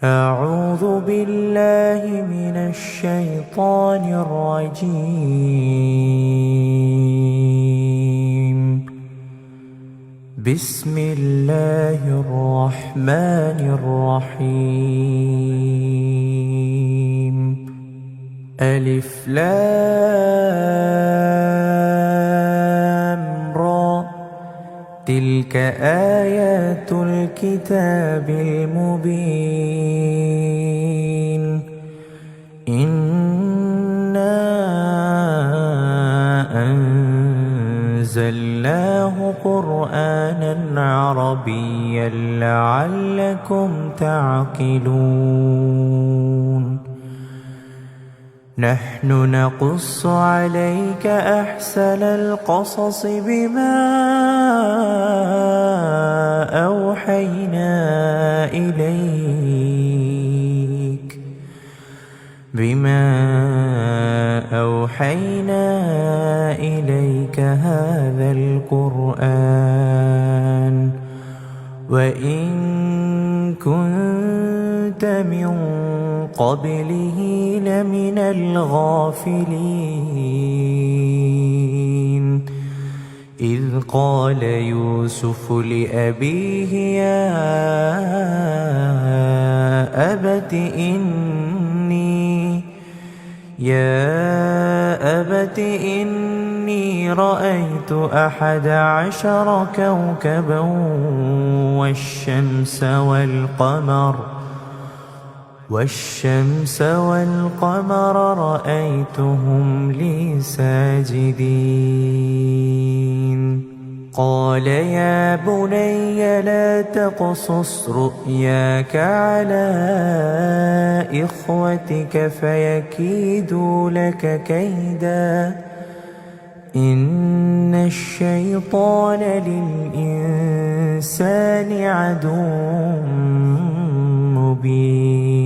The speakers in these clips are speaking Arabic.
أعوذ بالله من الشيطان الرجيم. بسم الله الرحمن الرحيم. ألف لام را، تلك آيات الكتاب المبين. إنا أنزلناه قرآنا عربيا لعلكم تعقلون. نحن نقص عليك أحسن القصص بما أوحينا إليك هذا القرآن، وإن كنت من قبله لمن الغافلين. إذ قال يوسف لأبيه يا أبت إني رأيت 11 كوكبا والشمس والقمر رأيتهم لي ساجدين. قال يا بني لا تقصص رؤياك على إخوتك فيكيدوا لك كيدا، إن الشيطان للإنسان عدو مبين.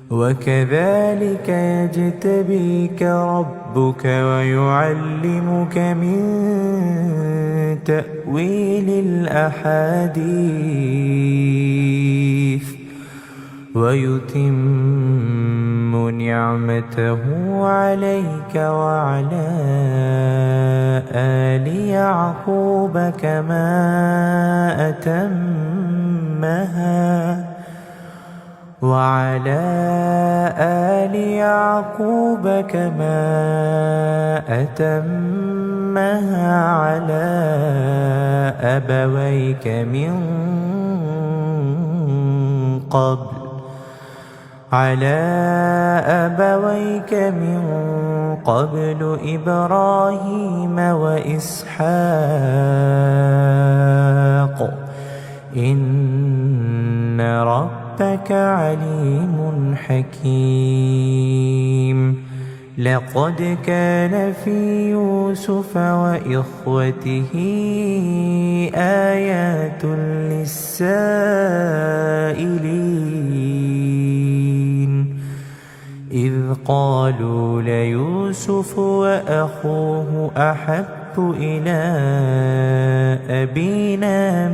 وكذلك يجتبيك ربك ويعلمك من تأويل الأحاديث ويتم نعمته عليك وعلى آل يعقوب كما أتمها على أبويك من قبل إبراهيم وإسحاق، إن ربك عليم حكيم. لقد كان في يوسف وإخوته آيات للسائلين، إذ قالوا ليوسف وأخوه أحب إلى أبينا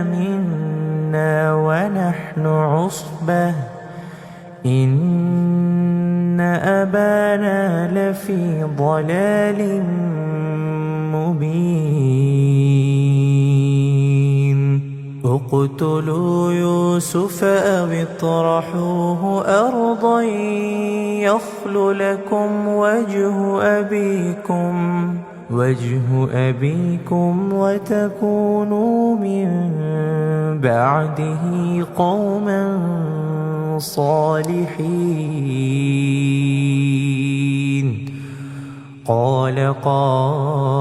منا ونحن عصبة إن أبانا لفي ضلال مبين. اقتلوا يوسف أو اطرحوه أرضا يخل لكم وجه أبيكم وتكونوا من بعده قوما صالحين. قال قائل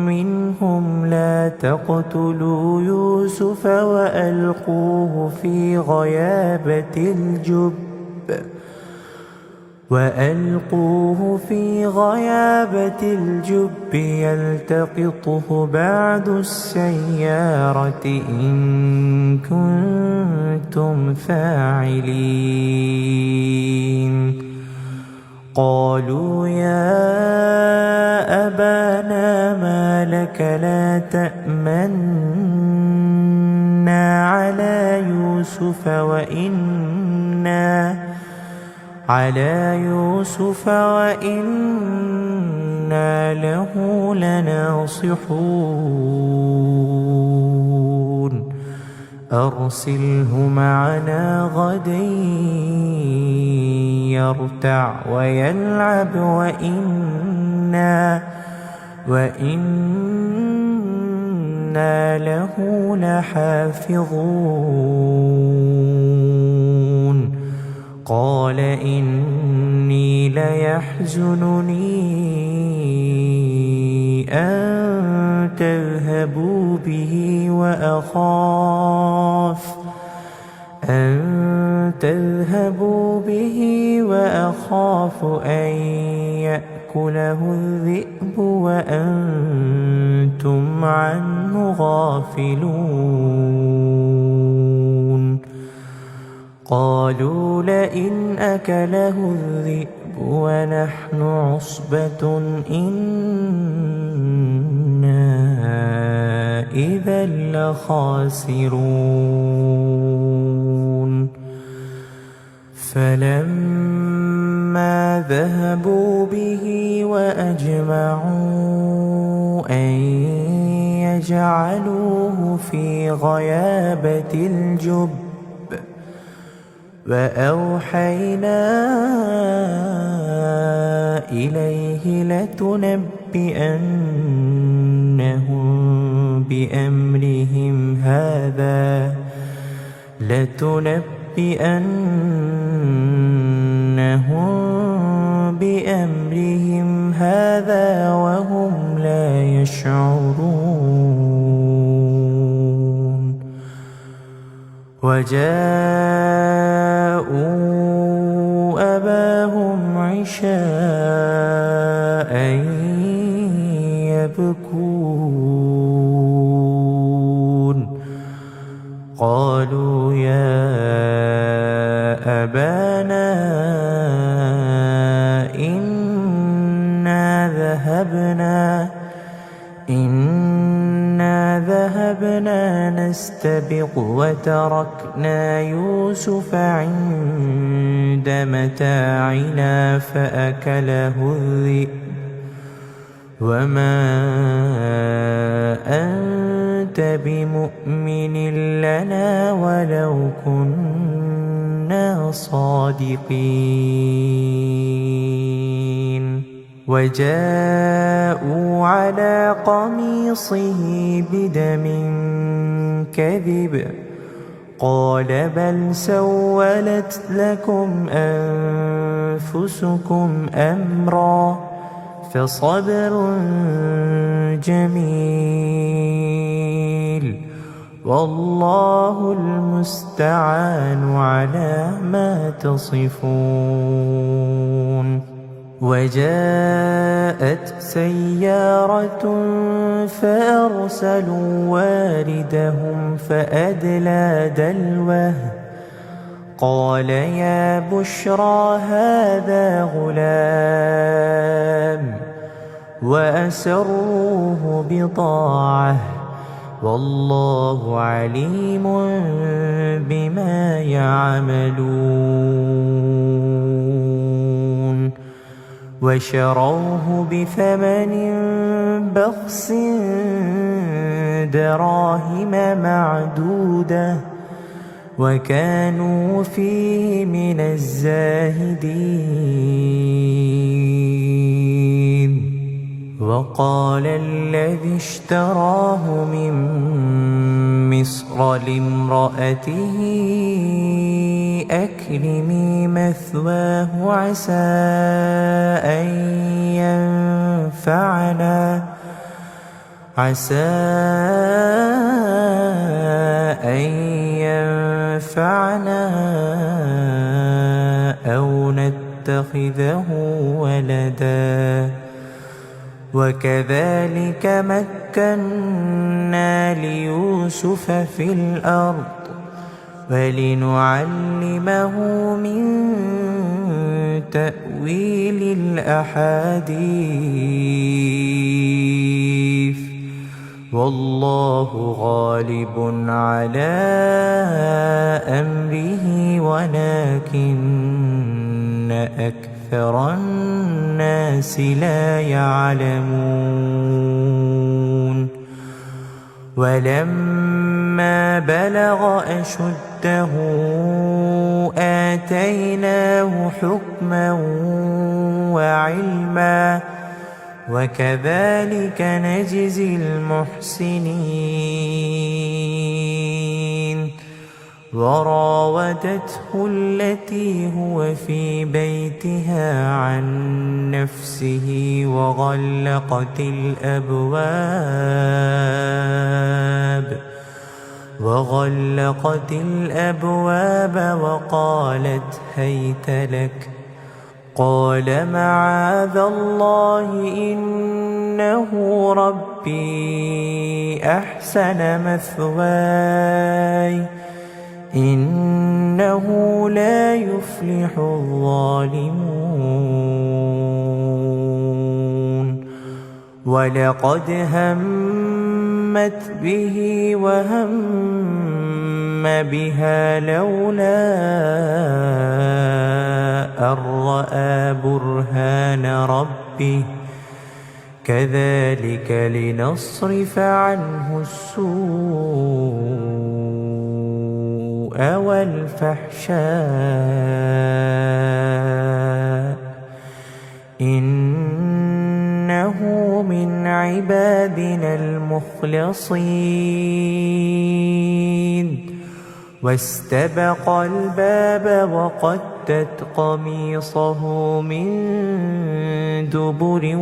منهم لا تقتلوا يوسف وألقوه في غيابة الجب يلتقطه بعض السيارة إن كنتم فاعلين. قالوا يا أبانا لك لا تأمنا على يوسف وإنا له لناصحون أرسله معنا غدا يرتع ويلعب وإنا له لحافظون قال إني ليحزنني أن تذهبوا به وأخاف أن يأكله الذئب وأنتم عنه غافلون قالوا لئن أكله الذئب ونحن عصبة إنا إذا لخاسرون فلما ذهبوا به وأجمعوا أن يجعلوه في غيابة الجب وأوحينا إليه لتنبئنهم بأمرهم هذا وهم لا يشعرون وجاءوا أباهم عشاء يبكون قالوا يا أبانا إنا ذهبنا نستبق وتركنا يوسف عند متاعنا فأكله الذئب وما أنت بمؤمن لنا ولو كنا صادقين وجاءوا على قميصه بدم كذب قال بل سولت لكم أنفسكم أمرا فصبر جميل والله المستعان على ما تصفون وجاءت سيارة فأرسلوا واردهم فأدلى دلوه قال يا بشرى هذا غلام وأسروه بضاعة والله عليم بما يعملون وشروه بثمن بخس دراهم معدودة وكانوا فيه من الزاهدين وقال الذي اشتراه من مصر لامرأته أكرمي مثواه عسى أن ينفعنا أو نتخذه ولدا وكذلك مكنا ليوسف في الأرض ولنعلمه من تأويل الأحاديث والله غالب على أمره ولكن أكثر الناس لا يعلمون ولما بلغ أشده آتيناه حكما وعلما وكذلك نجزي المحسنين وراودته التي هو في بيتها عن نفسه وغلقت الأبواب وقالت هيت لك قال معاذ الله إنه ربي أحسن مثواي إنه لا يفلح الظالمون ولقد همت به وهم بها لولا أن رأى برهان ربه كذلك لنصرف عنه السوء والفحشاء إنه من عبادنا المخلصين واستبق الباب وقدت قميصه من دبر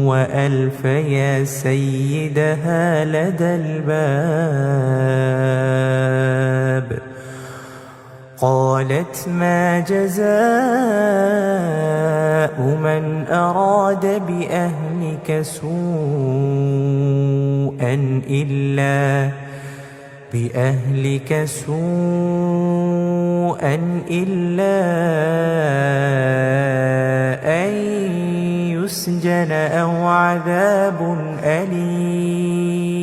وألف يا سيدها لدى الباب قالت ما جزاء من أراد بأهلك سوءا إلا أن يسجن أو عذاب أليم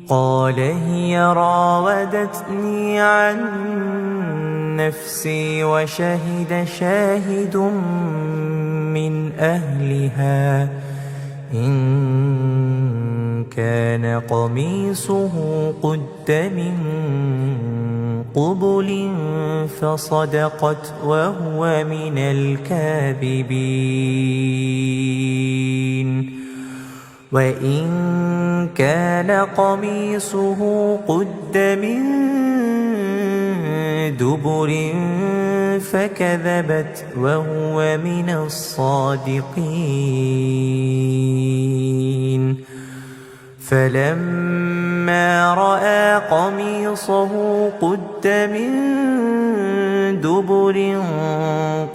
قال هي راودتني عن نفسي وشهد شاهد من أهلها إن كان قميصه قد من قبل فصدقت وهو من الكاذبين وإن كان قميصه قد من دبر فكذبت وهو من الصادقين فلما رأى قميصه قد من دبر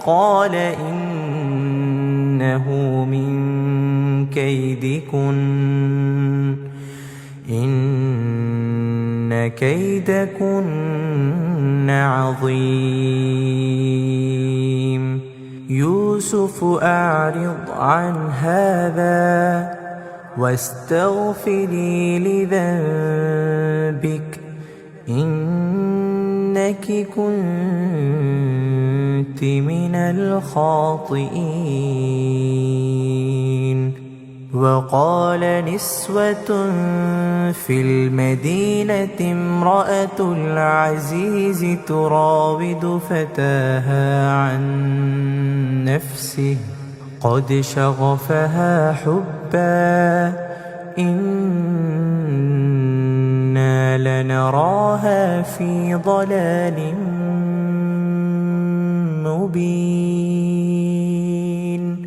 قال إنه من كيدكن إن كيدكن عظيم يوسف أعرض عن هذا واستغفري لذنبك إنك كنت من الخاطئين وقال نسوة في المدينة امرأة العزيز تراود فتاها عن نفسه قد شغفها حبا إنا لنراها في ضلال مبين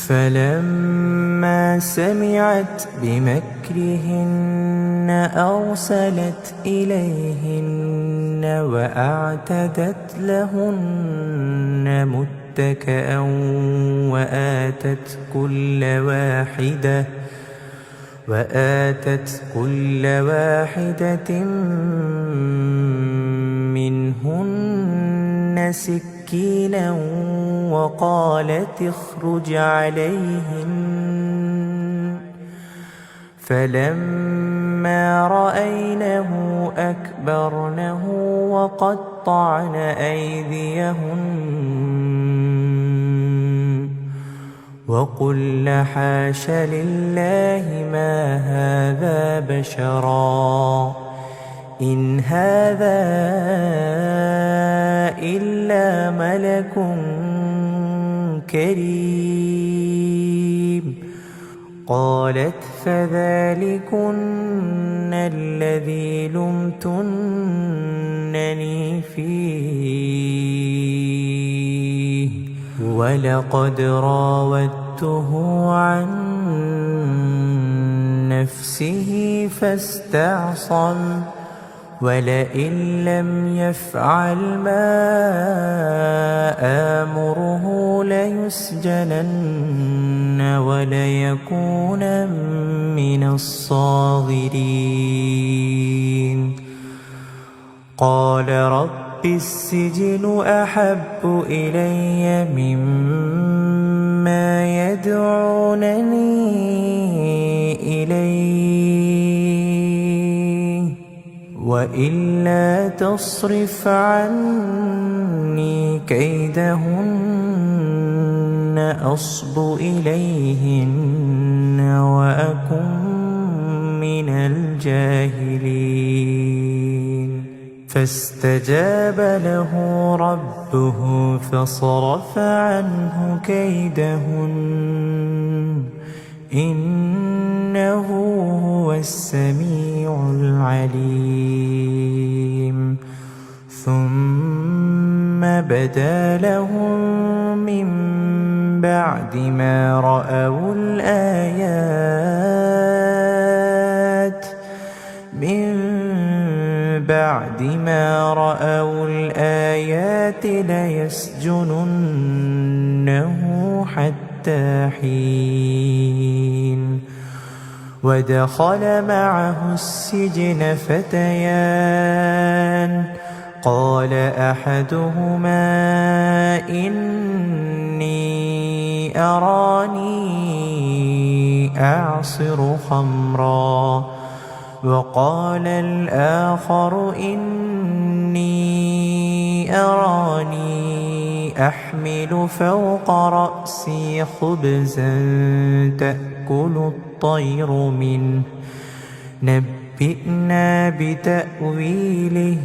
فلما سمعت بمكرهن أرسلت إليهن وأعتدت لهن متكئا وآتت كل واحدة منهن سكينا وقالت اخرج عليهن فلما رأينه أكبرنه وقطعن أيديهن وقلن حاش لله ما هذا بشرا إن هذا إلا ملك كريم قالت فذلكن الذي لمتنني فيه ولقد راودته عن نفسه فاستعصم ولئن لم يفعل ما آمره ليسجنن وليكون من الصاغرين قال رب السجن أحب إلي مما يدعونني إليه وإلا تصرف عني كيدهن أصب إليهن وأكن من الجاهلين فاستجاب له ربه فصرف عنه كيدهن إنه هو السميع العليم ثم بدا لهم من بعد ما رأوا الآيات ليسجننه حتى حين ودخل معه السجن فتيان قال أحدهما إني أراني أعصر خمرا وقال الآخر إني أراني أحمل فوق رأسي خبزا تأكل الطير منه نبئنا بتأويله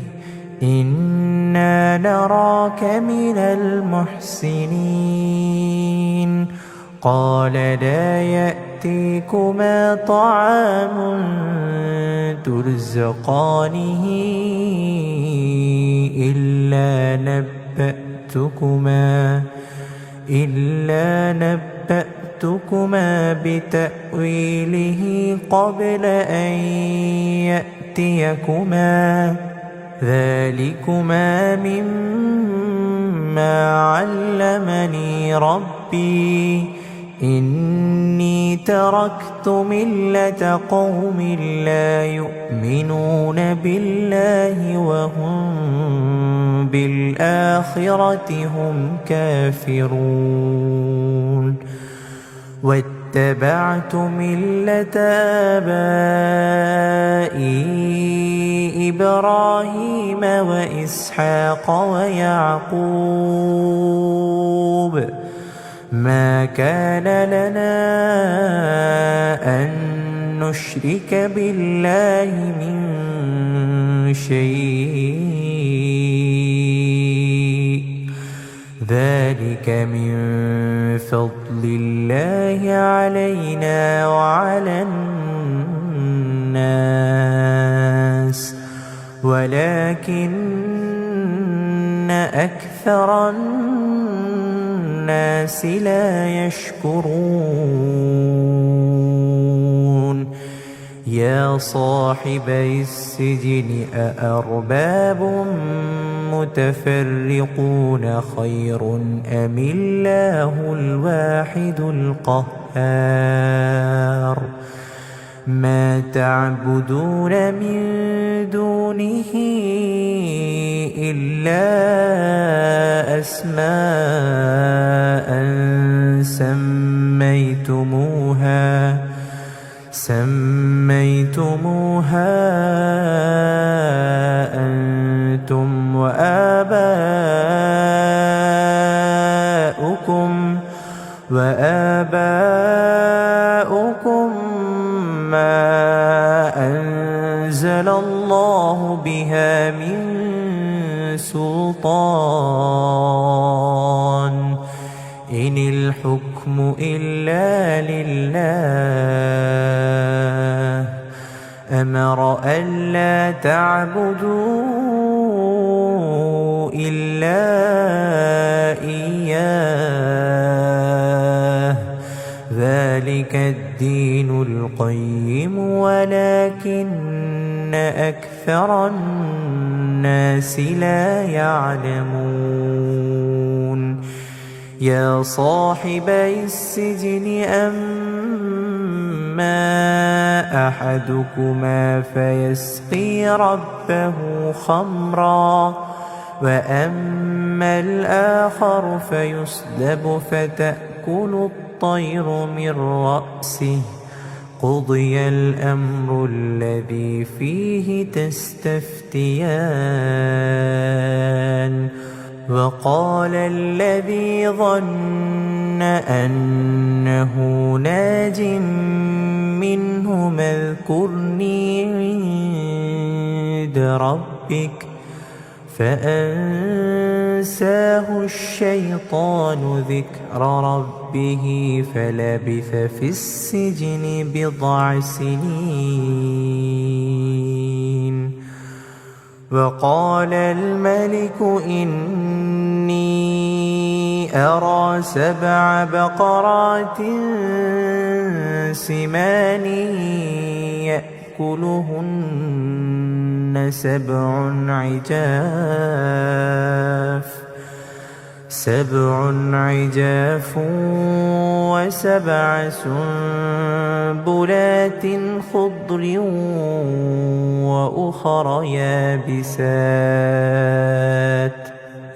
إنا نراك من المحسنين قال لا يأتيكما طعام ترزقانه إلا نبأتكما بتأويله قبل أن يأتيكما ذلكما مما علمني ربي إني تركت ملة قوم لا يؤمنون بالله وهم بالآخرة هم كافرون واتبعت ملة آبائي إبراهيم وإسحاق ويعقوب ما كان لنا أن نشرك بالله من شيء ذلك من فضل الله علينا وعلى الناس ولكن أكثر الناس لا يشكرون يا صاحبي السجن أأرباب متفرقون خير أم الله الواحد القهار ما تعبدون من دونه إلا سميتموها أنتم وآباؤكم ما أنزل الله بها من سلطان إن الحكم إلا لله أمر ألا تعبدوا إلا إياه ذلك الدين القيم ولكن أكثر الناس لا يعلمون يا صاحبي السجن أما أحدكما فيسقي ربه خمرا وأما الآخر فيصلب فتأكل الطير من رأسه قضي الأمر الذي فيه تستفتيان وقال الذي ظن أنه ناج منهما اذكرني عند ربك فأنساه الشيطان ذكر ربه فلبث في السجن بضع سنين وقال الملك إني أرى 7 بقرات سمان يأكلهن 7 عجاف و7 سنبلات خضر وأخر يابسات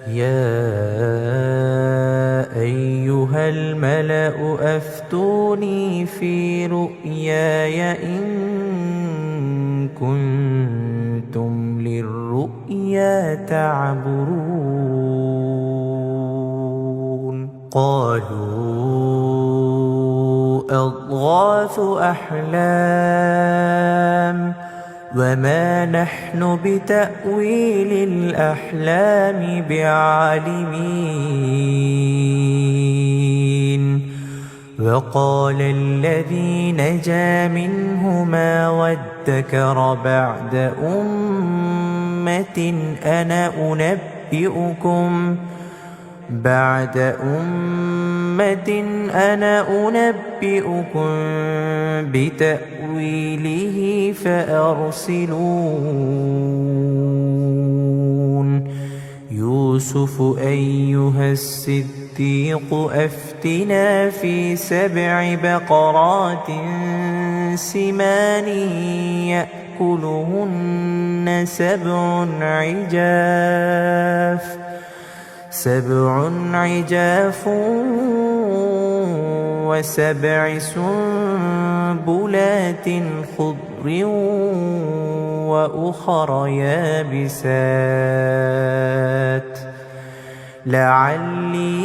يا أيها الملأ أفتوني في رؤياي إن كنتم للرؤيا تعبرون قالوا أضغاث أحلام وما نحن بتأويل الأحلام بعالمين وقال الذي نجا منهما وادكر بعد أمة أنا أنبئكم بتأويله فأرسلون يوسف أيها الصديق أفتنا في 7 بقرات سمان يأكلهن 7 عجاف و7 سنبلات خضر وأخر يابسات لعلي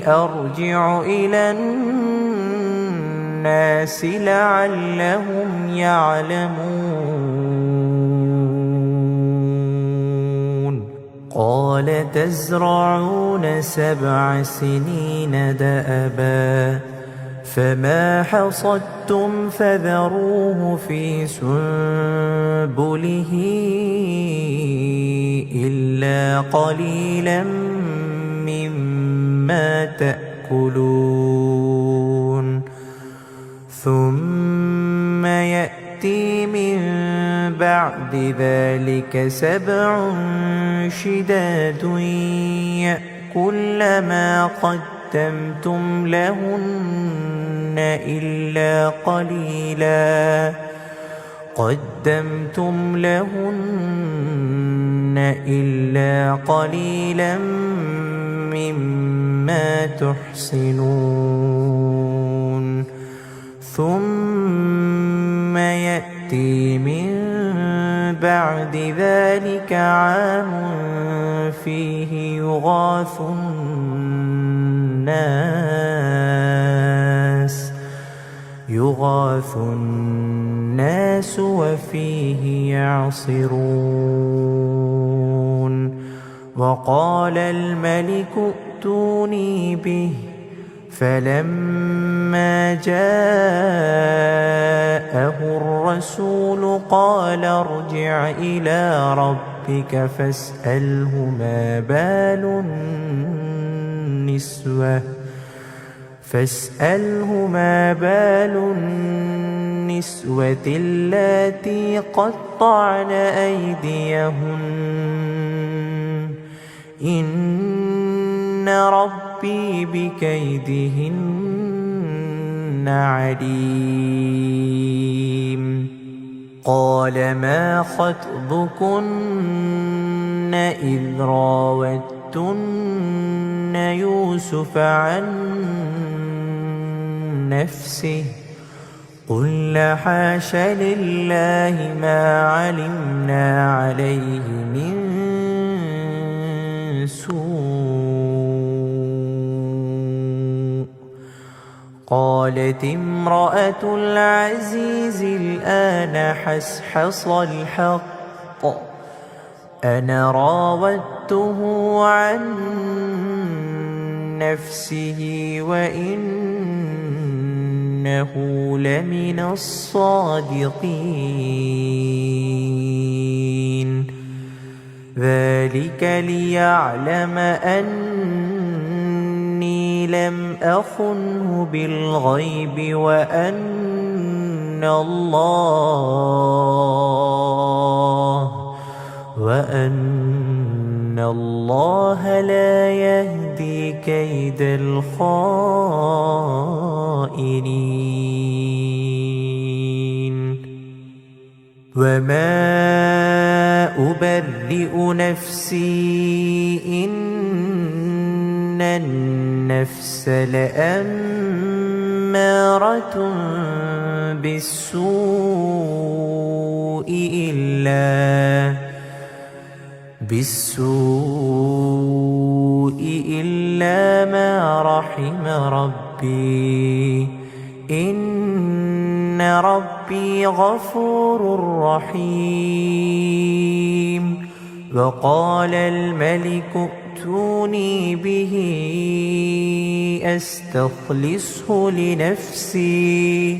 أرجع إلى الناس لعلهم يعلمون قال تزرعون 7 سنين دأبا فما حصدتم فذروه في سنبله إلا قليلا مما تأكلون ثم يأتي من بعد ذلك 7 شداد يأكل ما قدمتم لهن إلا قليلا مما تحصنون ثم يأتي من بعد ذلك عام فيه يغاث الناس وفيه يعصرون. وقال الملك ائتوني به فلما جاءه الرسول قال ارجع إلى ربك فاسأله ما بال النسوة اللاتي قطعن أيديهن إن ربي بكيدهن عليم. قال ما خطبكن إذ راوتن يوسف عن نفسه قلنا حاش لله ما علمنا عليه من سوء. قالت امرأة العزيز الآن حصحص الحق أنا راودته عن نفسه وإنه لمن الصادقين. ذلك ليعلم أني لم أخنه بالغيب وأن الله لا يهدي كيد الخائنين. وما أبرئ نفسي إن النفس لأمارة بالسوء إلا ما رحم ربي إن ربي غفور رحيم. وقال الملك ائتوني به أستخلصه لنفسي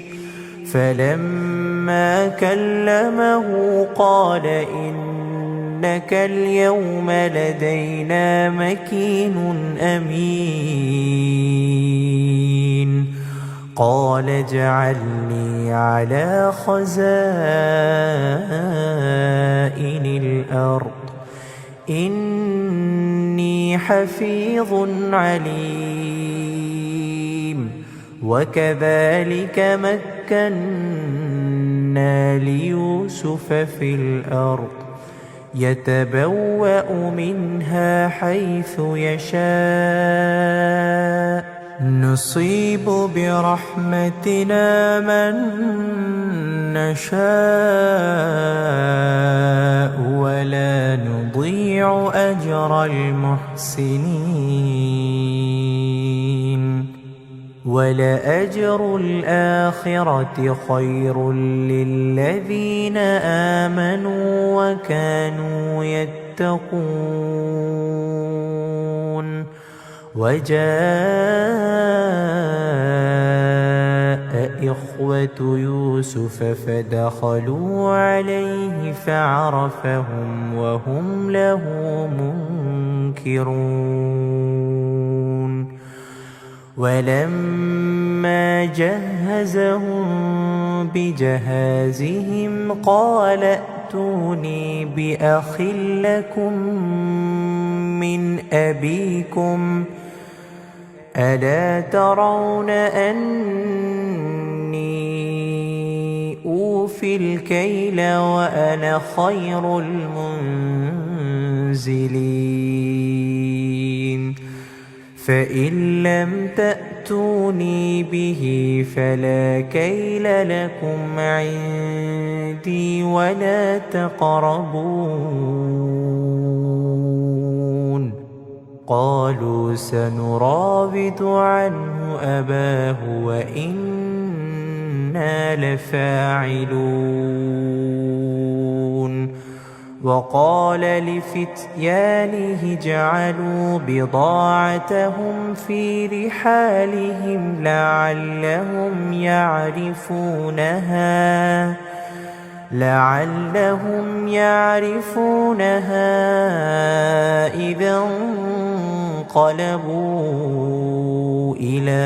فلما كلمه قال إنك اليوم لدينا مكين أمين. قال اجعلني على خزائن الأرض إني حفيظ عليم. وكذلك مكنا ليوسف في الأرض يتبوأ منها حيث يشاء نصيب برحمتنا من نشاء ولا نضيع أجر المحسنين. ولأجر الآخرة خير للذين آمنوا وكانوا يتقون. وجاء إخوة يوسف فدخلوا عليه فعرفهم وهم له منكرون. ولما جهزهم بجهازهم قال ائتوني بأخ لكم من أبيكم ألا ترون أني أوفي الكيل وأنا خير المنزلين. فإن لم تأتوني ائتوني به فلا كيل لكم عندي ولا تقربون. قالوا سنراود عنه أباه وإنا لفاعلون. وقال لفتيانه اجعلوا بضاعتهم في رحالهم لعلهم يعرفونها إذا انقلبوا إلى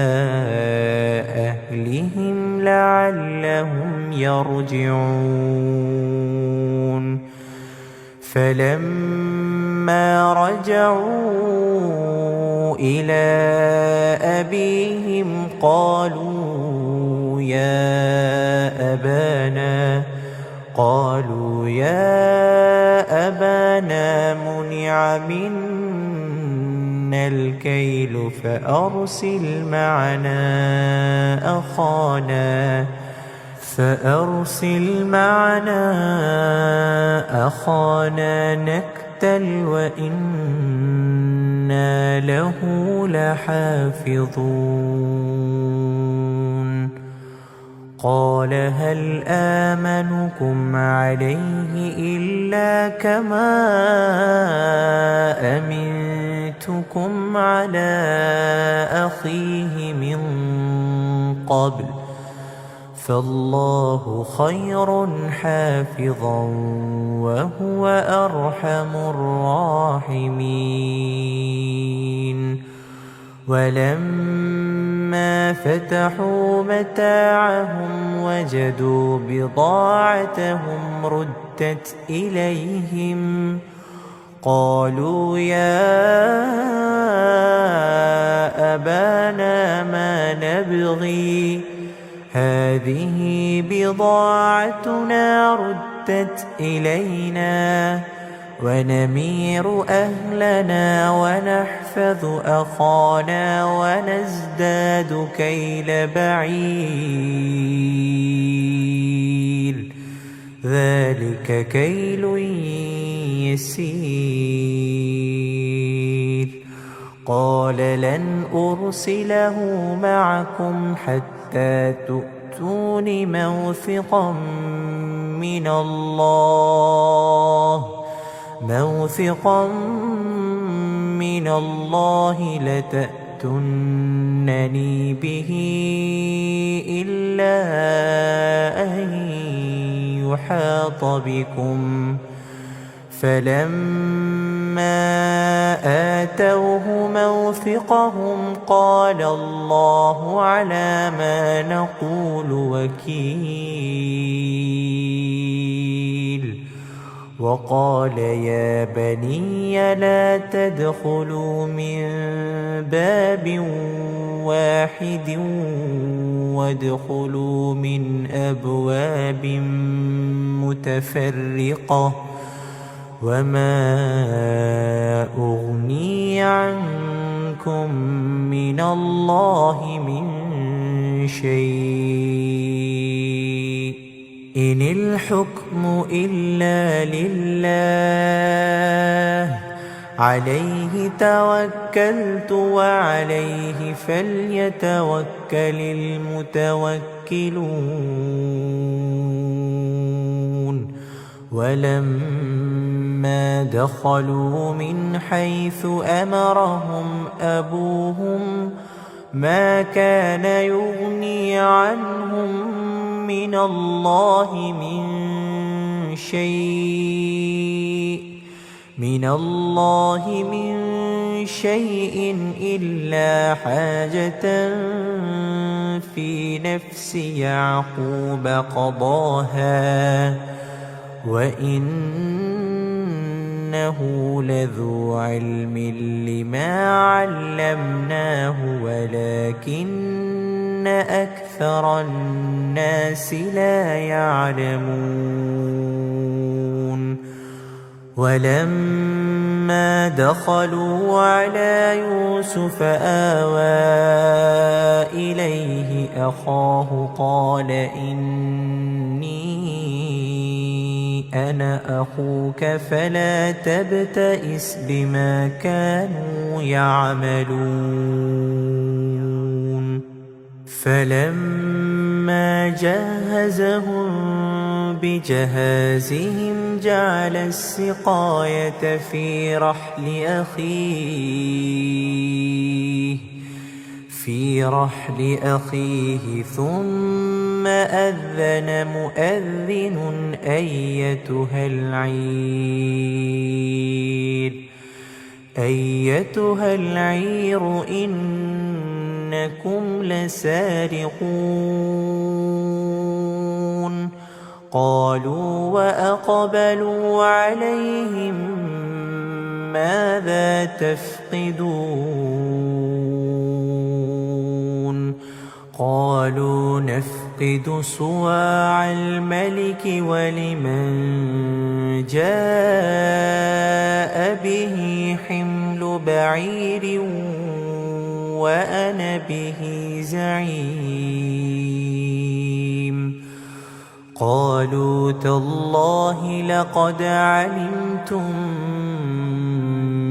أهلهم لعلهم يرجعون. فلما رجعوا إلى أبيهم قالوا يا أبانا منع منا الكيل فأرسل معنا أخانا نكتل وإنا له لحافظون. قال هل آمنكم عليه إلا كما أمنتكم على أخيه من قبل فالله خير حافظا وهو أرحم الراحمين. ولما فتحوا متاعهم وجدوا بضاعتهم ردت إليهم قالوا يا أبانا ما نبغي هذه بضاعتنا ردت إلينا ونمير أهلنا ونحفظ أخانا ونزداد كيل بعير ذلك كيل يسير. قال لن أرسله معكم حتى تؤتون موثقا من الله لتأتونني به إلا أن يحاط بكم. فلما آتوه موثقهم قال الله على ما نقول وكيل. وقال يا بني لا تدخلوا من باب واحد وادخلوا من أبواب متفرقة وما أغني عنكم من الله من شيء إن الحكم إلا لله عليه توكلت وعليه فليتوكل المتوكلون. ولما دخلوا من حيث أمرهم أبوهم ما كان يغني عنهم من الله من شيء إلا حاجة في نفس يعقوب قضاها وإنه لذو علم لما علمناه ولكن أكثر الناس لا يعلمون. ولما دخلوا على يوسف آوى إليه أخاه قال إني أنا أخوك فلا تبتئس بما كانوا يعملون فلما جهزهم بجهازهم جعل السقاية في رحل أخيه ثم أذن مؤذن أيتها العير إنكم لسارقون قالوا وأقبلوا عليهم ماذا تفقدون قالوا نفقد صواع الملك ولمن جاء به حمل بعير وأنا به زعيم قالوا تالله لقد علمتم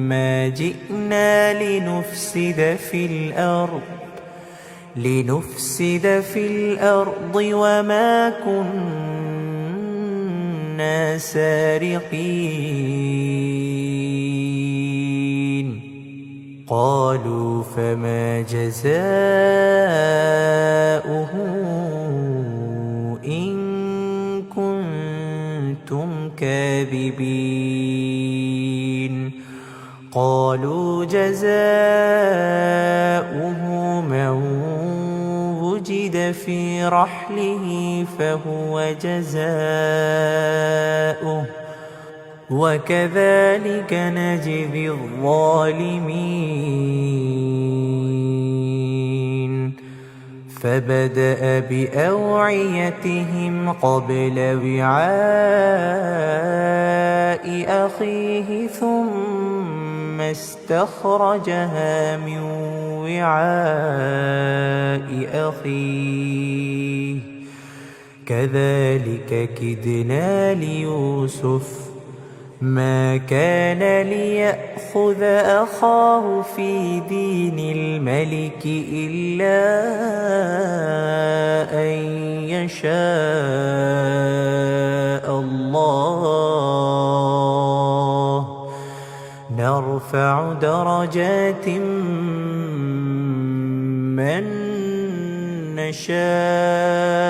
ما جئنا لنفسد في الأرض وما كنا سارقين قالوا فما جزاؤه إن كنتم كاذبين قالوا جزاؤه من وجد في رحله فهو جزاؤه وكذلك نجزي الظالمين فبدأ بأوعيتهم قبل وعاء أخيه ثم استخرجها من وعاء أخيه كذلك كدنا ليوسف ما كان ليأخذ أخاه في دين الملك إلا أن يشاء الله نرفع درجات من نشاء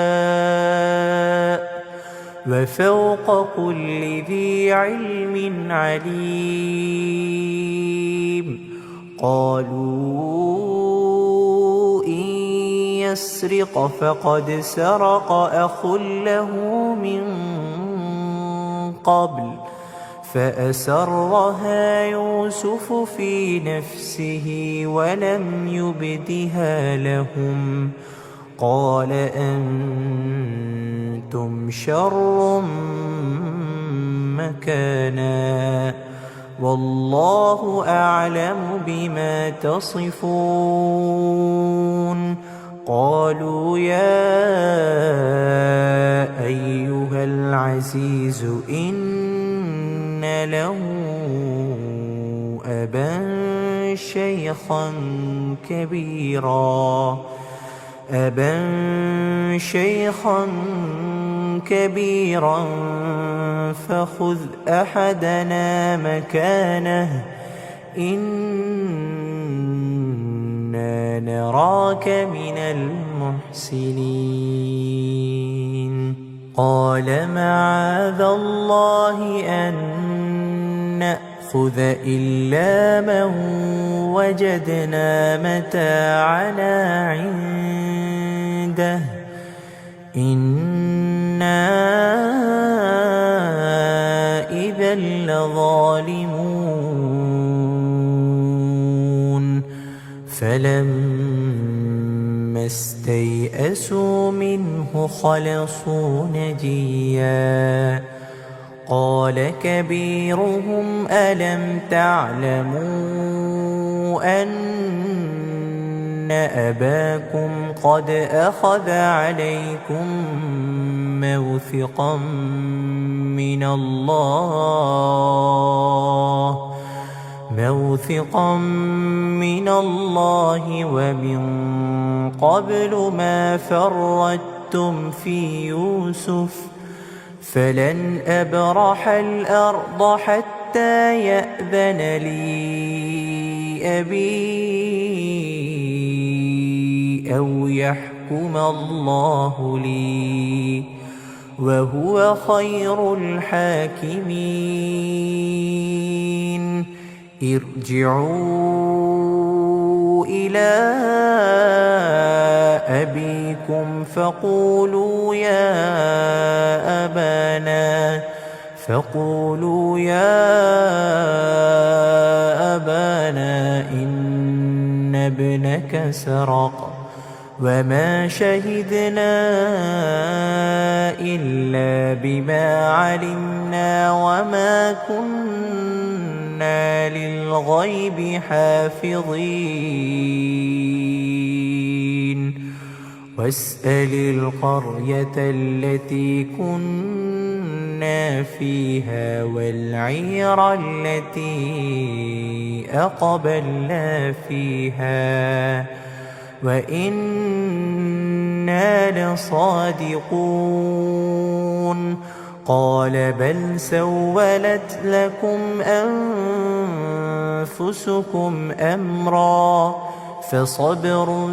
وفوق كل ذي علم عليم قالوا إن يسرق فقد سرق أخ له من قبل فأسرها يوسف في نفسه ولم يبدها لهم قال أنتم شر مكانا والله أعلم بما تصفون قالوا يا أيها العزيز إن له أبا شيخا كبيرا فخذ أحدنا مكانه إنا نراك من المحسنين قال معاذ الله أن نأخذ إلا من وجدنا متاعنا عنده إنا إذا لظالمون فلما استيئسوا منه خلصوا نجيا قال كبيرهم ألم تعلموا أن أباكم قد أخذ عليكم موثقا من الله ومن قبل ما فرطتم في يوسف فلن أبرح الأرض حتى يأذن لي أبي أو يحكم الله لي وهو خير الحاكمين ارجعوا إلى أبيكم فقولوا يا أبانا إن ابنك سرق وما شهدنا إلا بما علمنا وما كنا للغيب حافظين واسأل القرية التي كنا فيها والعير التي أقبلنا فيها وإنا لصادقون قال بل سولت لكم أنفسكم أمرا فصبر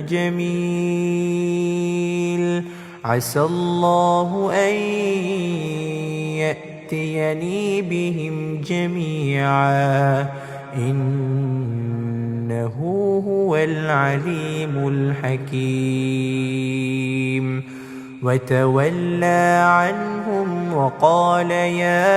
جميل عسى الله أن يأتيني بهم جميعا إنه هو العليم الحكيم وتولى عنهم وقال يا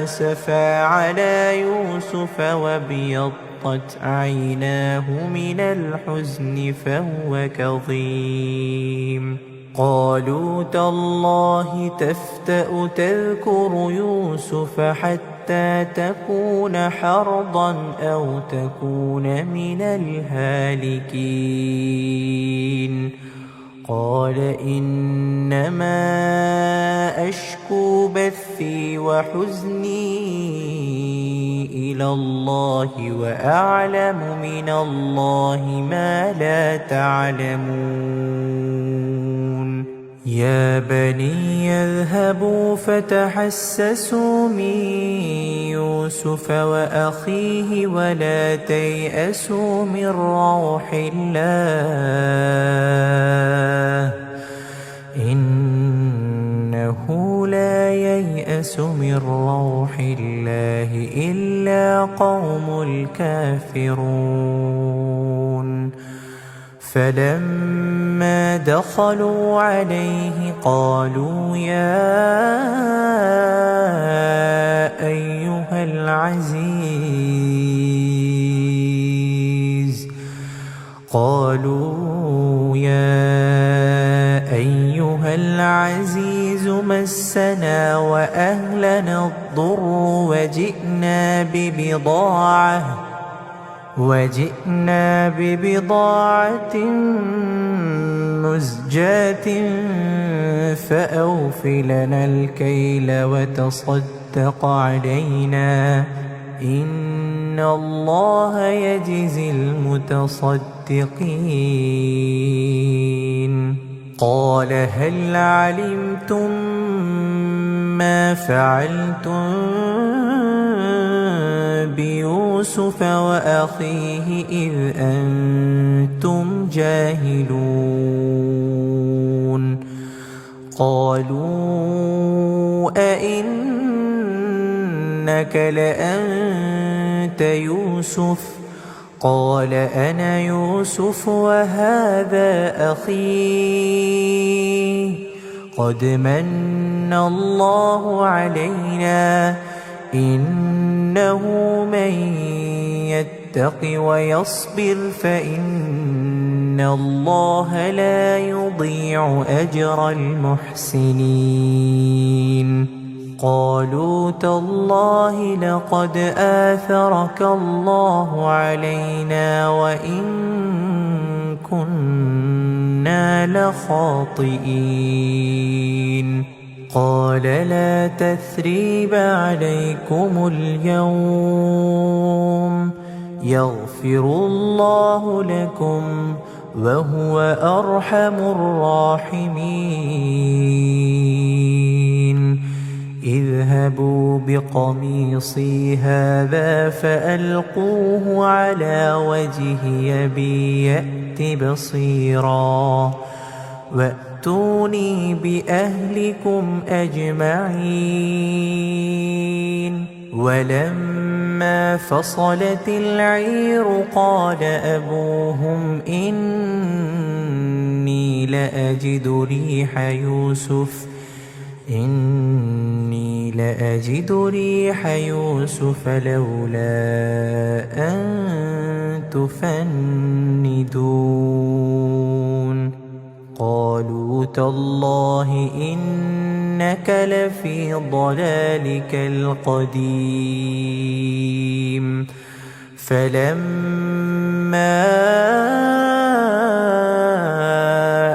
أسفا على يوسف وابيضت عيناه من الحزن فهو كظيم قالوا تالله تفتأ تذكر يوسف حتى تكون حرضا أو تكون من الهالكين قال إنما أشكو بثي وحزني إلى الله وأعلم من الله ما لا تعلمون يا بني اذهبوا فتحسسوا من يوسف وأخيه ولا تيأسوا من روح الله إنه لا ييأس من روح الله إلا قوم الكافرون فلما دخلوا عليه قالوا يا أيها العزيز مسنا وأهلنا الضر وجئنا ببضاعة مزجاة فأوف لنا الكيل وتصدق علينا إن الله يجزي المتصدقين قال هل علمتم ما فعلتم بيوسف وأخيه إذ أنتم جاهلون قالوا أئنك لأنت يوسف قال أنا يوسف وهذا أخي قد من الله علينا إنه من يتق ويصبر فإن إن الله لا يضيع أجر المحسنين. قالوا تالله لقد آثرك الله علينا وإن كنا لخاطئين. قال لا تثريب عليكم اليوم يغفر الله لكم وهو أرحم الراحمين. اذهبوا بقميصي هذا فألقوه على وجهي يأت بصيرا وأتوني بأهلكم أجمعين. ولما فصلت العير قال أبوهم إني لأجد ريح يوسف لولا أن تفندون. قالوا تالله إنك لفي ضلالك القديم. فلما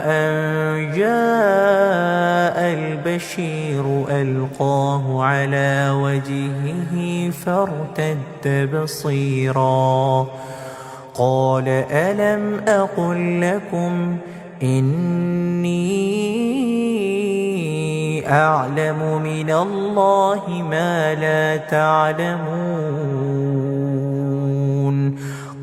أن جاء البشير ألقاه على وجهه فارتد بصيرا قال ألم أقل لكم إني أعلم من الله ما لا تعلمون.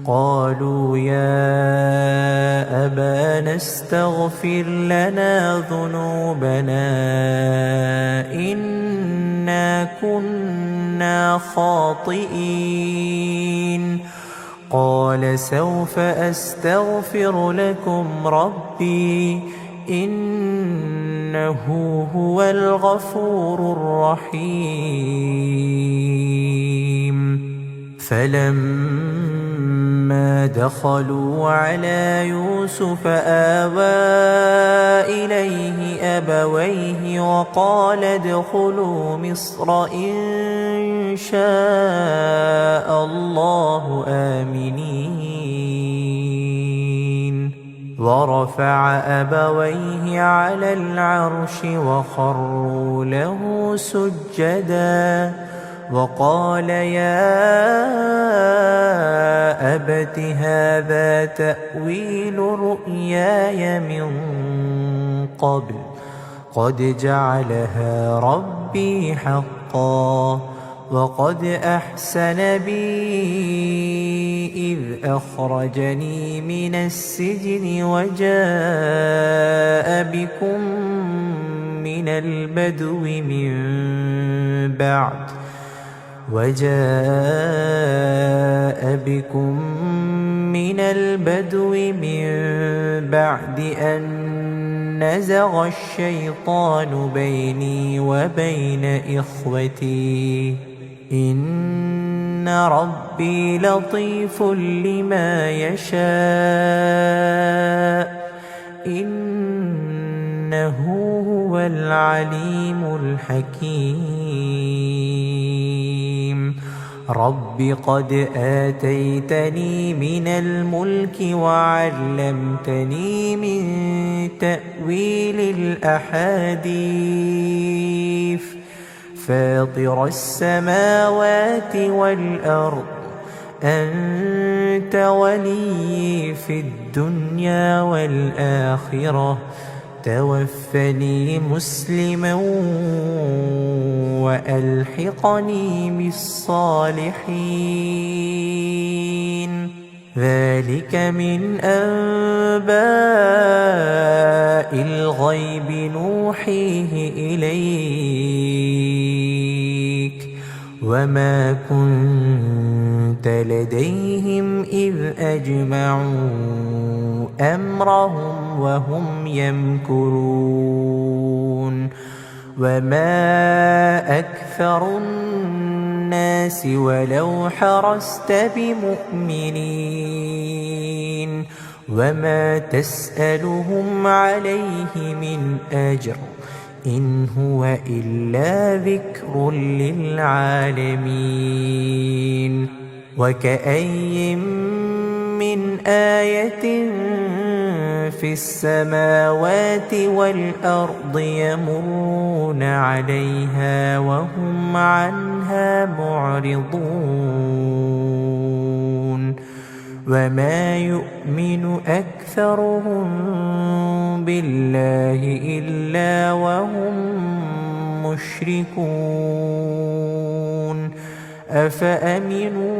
قالوا يا أبانا استغفر لنا ذنوبنا إنا كنا خاطئين. قال سوف أستغفر لكم ربي إنه هو الغفور الرحيم. فلما دخلوا على يوسف آوى إليه أبويه وقال ادخلوا مصر إن شاء الله آمنين. ورفع أبويه على العرش وخروا له سجدا وقال يا أبت هذا تأويل رؤياي من قبل قد جعلها ربي حقا وقد أحسن بي إذ أخرجني من السجن وجاء بكم من البدو من بعد أن نزغ الشيطان بيني وبين إخوتي إن ربي لطيف لما يشاء إنه هو العليم الحكيم. رب قد آتيتني من الملك وعلمتني من تأويل الأحاديث فاطر السماوات والأرض أنت ولي في الدنيا والآخرة توفني مسلما وألحقني بالصالحين. ذلك من أنباء الغيب نوحيه إليك وما كنت لديهم إذ أجمعوا أمرهم وهم يمكرون وما أكثر الناس الناس ولو حرصت بمؤمنين وما تسألهم عليه من أجر إن هو إلا ذكر للعالمين وكأي من آية في السماوات والأرض يمرون عليها وهم عنها معرضون وما يؤمن أكثرهم بالله إلا وهم مشركون أفأمنوا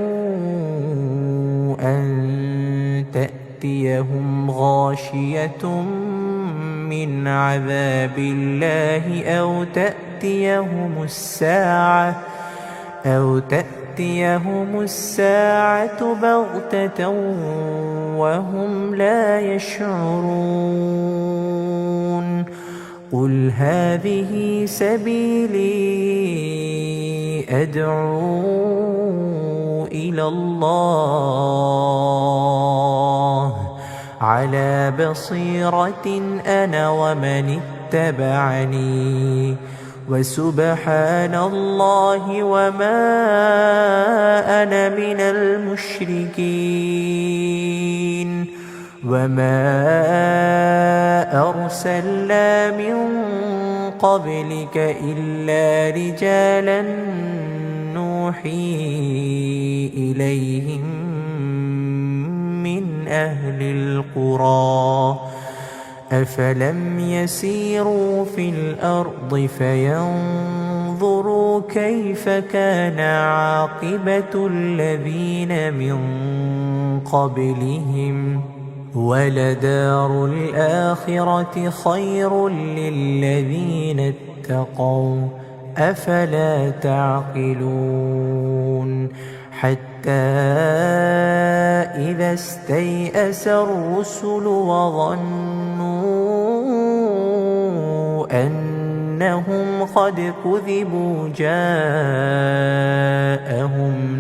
أن تأتيهم غاشية من عذاب الله أو تأتيهم الساعة بغتة وهم لا يشعرون قل هذه سبيلي أدعو إلى الله على بصيرة أنا ومن اتبعني وسبحان الله وما أنا من المشركين وما أرسلنا من قبلك إلا رجالا نوحي إليهم من أهل القرى أفلم يسيروا في الأرض فينظروا كيف كان عاقبة الذين من قبلهم ولدار الآخرة خير للذين اتقوا أفلا تعقلون حتى إذا استيأس الرسل وظنوا أنهم قد كذبوا جاءهم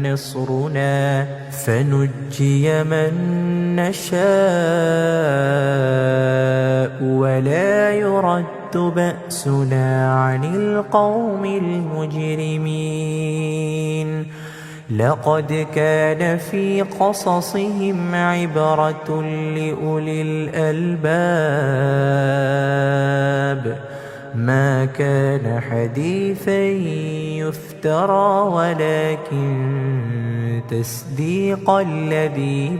نصرنا فنجي من نشاء ولا يرد بأسنا عن القوم المجرمين لقد كان في قصصهم عبرة لأولي الألباب ما كان حديثا يفترى ولكن تصديق الذي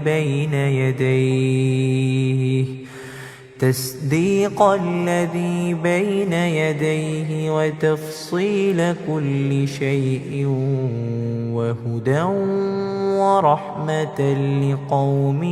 بين يديه وتفصيل كل شيء وهدى ورحمة لقوم